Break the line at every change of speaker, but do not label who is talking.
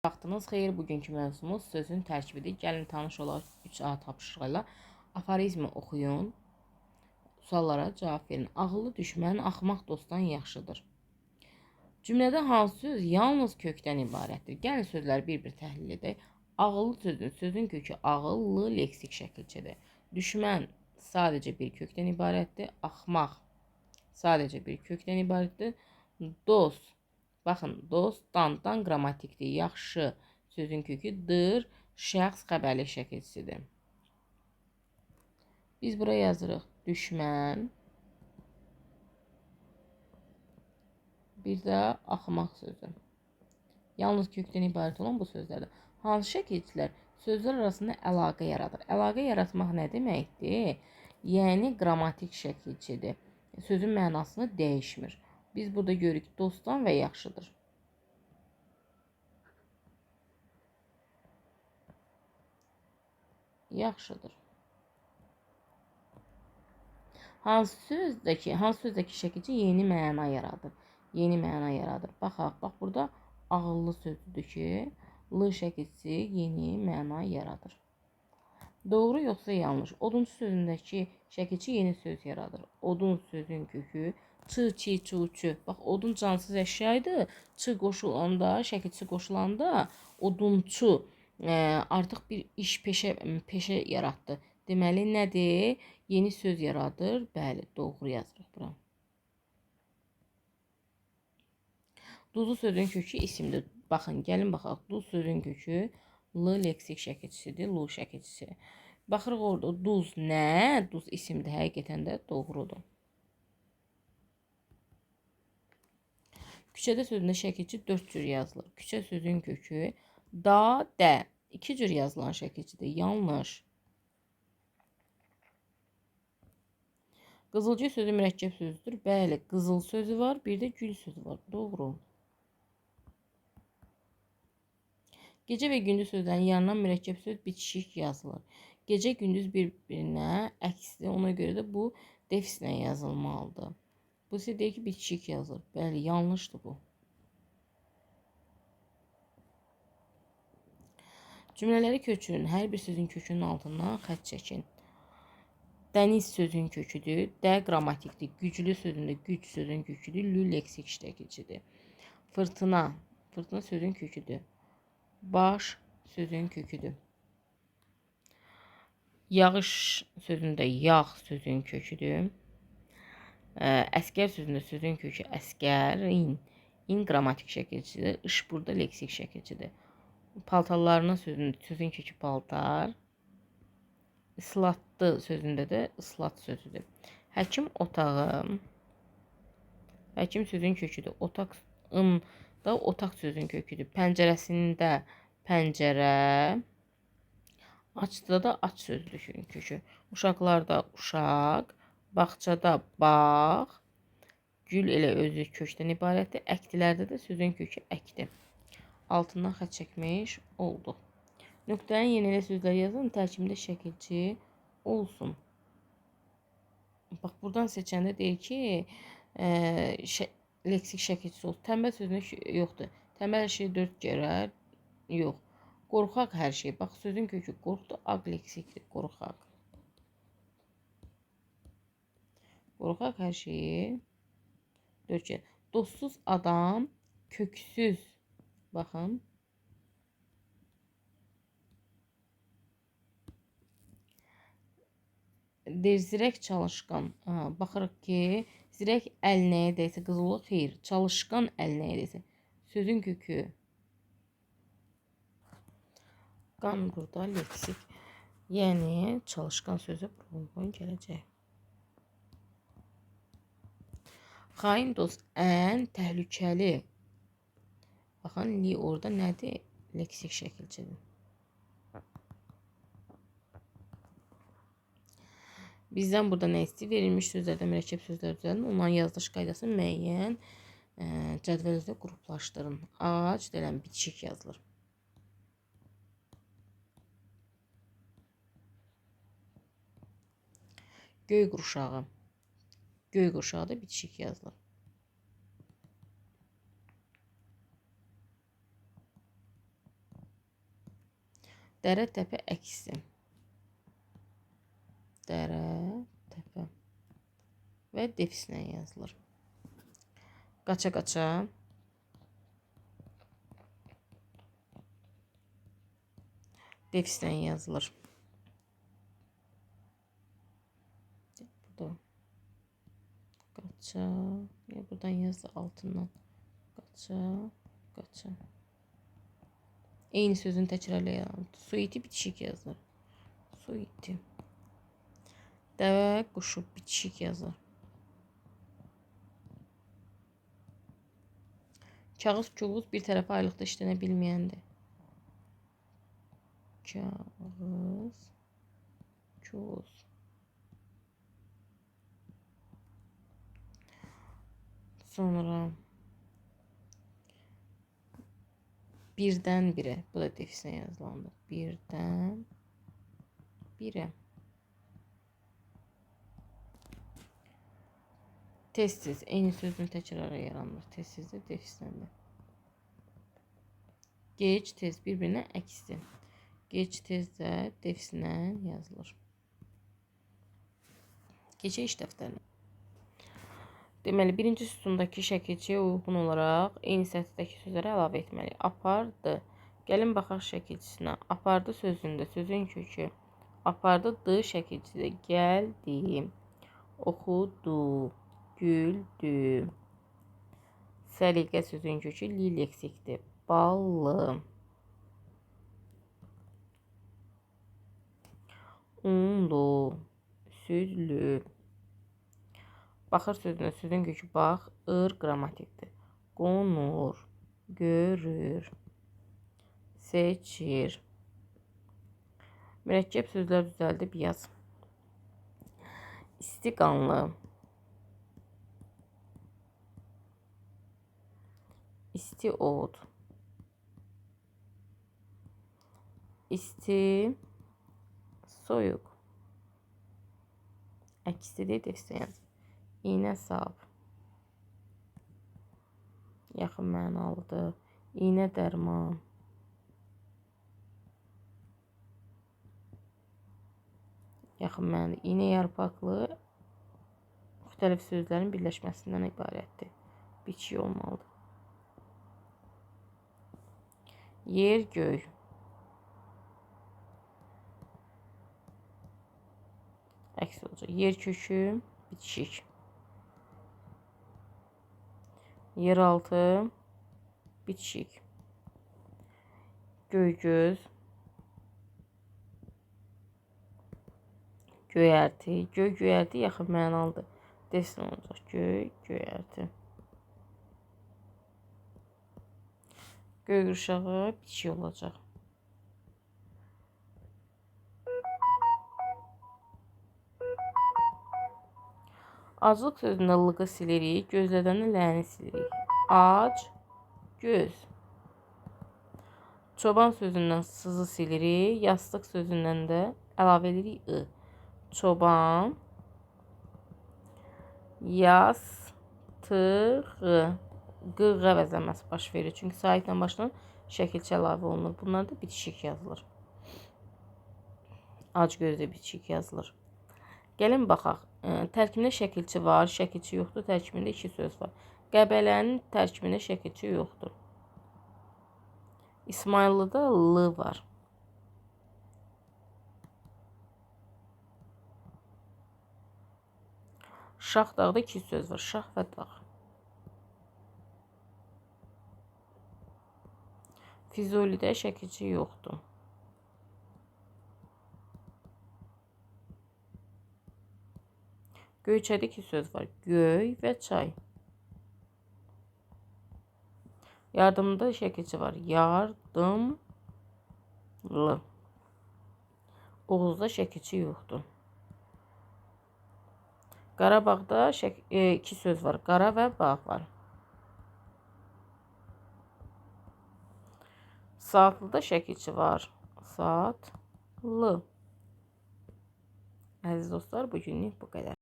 Vaxtınız xeyir, bugünkü mövzumuz sözün tərkibidir. Gəlin tanış olaq 3A tapşırığı ilə. Aforizmi oxuyun, suallara cavab verin. Ağıllı düşmən axmaq dostdan yaxşıdır. Cümlədə hansı söz yalnız kökdən ibarətdir? Gəlin sözləri bir-bir təhlil edək. Ağıllı sözün kökü ağıllı leksik şəkilçədir. Düşmən sadəcə bir kökdən ibarətdir. Axmaq sadəcə bir kökdən ibarətdir. Dost, baxın, dost dandan qrammatikdir. Yaxşı sözün kökü dır, şəxs xəbərlik şəkilçisidir. Biz buraya yazırıq düşmən, bir də axmaq sözü. Yalnız kökdən ibarət olan bu sözlərdir. Hansı şəkilçilər sözlər arasında əlaqə yaradır? Əlaqə yaratmaq nə deməkdir? Yəni qrammatik şəkilçidir. Sözün mənasını dəyişmir. Biz burada görürük dostdan və yaxşıdır. Yaxşıdır. Hansı sözdəki şəkilçi yeni məna yaradır? Yeni məna yaradır. Baxaq, bax burada ağıllı sözdür ki, l şəkilçisi yeni məna yaradır. Doğru yoxsa yanlış? Odunçu sözündəki şəkilçi yeni söz yaradır. Odun sözün kökü çı, çi, çu, çü. Bax, odun cansız əşyaydı. Çı qoşulanda, şəkilçi qoşulanda odunçu artıq bir iş, peşə yaratdı. Deməli, nədir? Yeni söz yaradır. Bəli, doğru yazırıq bura. Duzlu sözün kökü isimdir. Baxın, gəlin baxaq. Duz sözün kökü l leksik şəkilçisidir, lu şəkilçisi. Baxırıq orada duz nə? Duz isimdir, həqiqətən də doğrudur. Küçədə sözündə şəkilçi 4 cür yazılır. Küçə sözün kökü da, də. 2 cür yazılan şəkilçidir. Yanlış. Qızılgül sözü mürəkkəb sözdür. Bəli, qızıl sözü var, bir də gül sözü var. Doğru. Gecə və gündüz sözlərinin yanına mürəkkəb söz bitişik yazılır. Gecə gündüz bir-birinə əksdir. Ona görə də bu defislə yazılmalıdır. Bu isə deyir ki, bitişik yazılır. Bəli, yanlışdır bu. Cümlələri köçürün. Hər bir sözün kökünün altından xətt çəkin. Dəniz sözün köküdür. Də qrammatikdir. Güclü sözündə güc sözün köküdür. Lü leksik şəkilçidir. Fırtına. Fırtına sözün köküdür. Baş sözün köküdür. Yağış sözündə yağ sözün köküdür. Əskər sözündə sözün kökü əskərin. İn qrammatik şəkilçidir. İş burada leksik şəkilçidir. Paltarlarının sözün kökü paltar. Islatdı sözündə də ıslat sözüdür. Həkim otağı. Həkim sözün köküdür. Otaqın da otaq sözün köküdür. Pəncərəsində pəncərə. Açda da aç sözün kökü. Uşaqlarda uşaq. Bağçada bağ. Gül elə özü kökdən ibarətdir. Əkdilərdə də sözün kökü əkdir. Altından xətt çəkmiş oldu. Nöqtənin yenilə sözləri yazın. Tərkibində şəkilçi olsun. Bax, buradan seçəndə deyir ki, leksik şəkilçisi olsun. Tənbəl sözündə yoxdur. Tənbəl hər şeyi 4 görər. Yox. Qorxaq hər şey. Bax, sözün kökü qorxdu. Aq leksikdir. Qorxaq. Qorxaq hər şeyi 4 görər. Dostsuz adam köksüz. Baxın. Zirək çalışqan. Baxırıq ki, zirək əl nəyə deysə, qızılı xeyir. Çalışqan əl nəyə deysə. Sözün kökü. Qan burada leksik. Yəni, çalışqan sözü uyğun gələcək. Xain dost ən təhlükəli. Baxın, li orada nədir? Leksik şəkilçidir. Bizdən burada nə istəyir? Verilmiş sözlərdə mürəkkəb sözlər düzəlin. Onların yazılış qaydasını müəyyən cədvəl qruplaşdırın. Ağac deyilən bitişik yazılır. Göy qurşağı. Göy qurşağı da bitişik yazılır. Dərə, təpə əksi. Dərə, təpə. Və defislə yazılır. Qaça qaça. Defislə yazılır. Burada. Qaça. Buradan yazdı altından. Qaça, qaça. Eyni sözün təkrarlayalım. Su iti bitişik yazılır. Su iti. Dəvə quşu bitişik yazılır. Kağız, kuvuz bir tərəfə aylıqda işlənə bilməyəndir. Kağız, kuvuz. Sonra birdən birə. Bu da defislə yazılandır. Birdən birə. Tez-tez. Eyni sözün təkrarı yaranır. Tez-tez də defisləndir. Gec, tez bir-birinə əksdir. Gec, tez də defislə yazılır. Keçək iş dəftərinə. Deməli, birinci sütundakı şəkilçiyə uyğun olaraq eyni sətirdəki sözləri əlavə etməliyik. Apardı. Gəlin baxaq şəkilçisinə. Apardı sözündə sözün kökü. Apardı D şəkilçidə. Gəldi. Oxudu. Güldü. Səliqə sözün kökü li leksikdir. Ballı. Unlu. Südlü. Baxır sözünə sözün kökü bax, ır qrammatikdir. Qonur, görür, seçir. Mürəkkəb sözlər düzəldib yaz. İstiqanlı. İstiod. İsti soyuq. Əkslidir, defislə yazılır. İynə sap. Yaxın mənalıdır. İynə dərman. Yaxın mənalı. İynə yarpaqlı müxtəlif sözlərin birləşməsindən ibarətdir. Biçi olmalıdır. Yer, göy. Əks olacaq. Yer kökü bitişik. Yeraltı bitişik. Göygöz. Göyərti. Göy, göyərti yaxın mənalıdır. Defislə olacaq. Göy, göyərti. Göy qurşağı bitişik olacaq. Aclıq sözündə lığı silirik, gözlədəndə ləni silirik. Ac, göz. Çoban sözündən sızı silirik, yastıq sözündən də əlavə edirik ı. Çoban, yastığı. Qı əvəzlənməsi baş verir. Çünki saitlə başlanan şəkilçi əlavə olunur. Bunlar da bitişik yazılır. Ac gözlə bitişik yazılır. Gəlin baxaq. Tərkibində şəkilçi var, şəkilçi yoxdur. Tərkibində iki söz var. Qəbələnin tərkibində şəkilçi yoxdur. İsmayıllıda l var. Şahdağda iki söz var. Şah və dağ. Füzulidə şəkilçi yoxdur. Göyçədə iki söz var. Göy və çay. Yardımda şəkilçi var. Yardımlı. Oğuzda şəkilçi yoxdur. Qarabağda iki söz var. Qara və bağ var. Saatlıda şəkilçi var. Saatlı. Əziz dostlar, bugünlük bu qədər.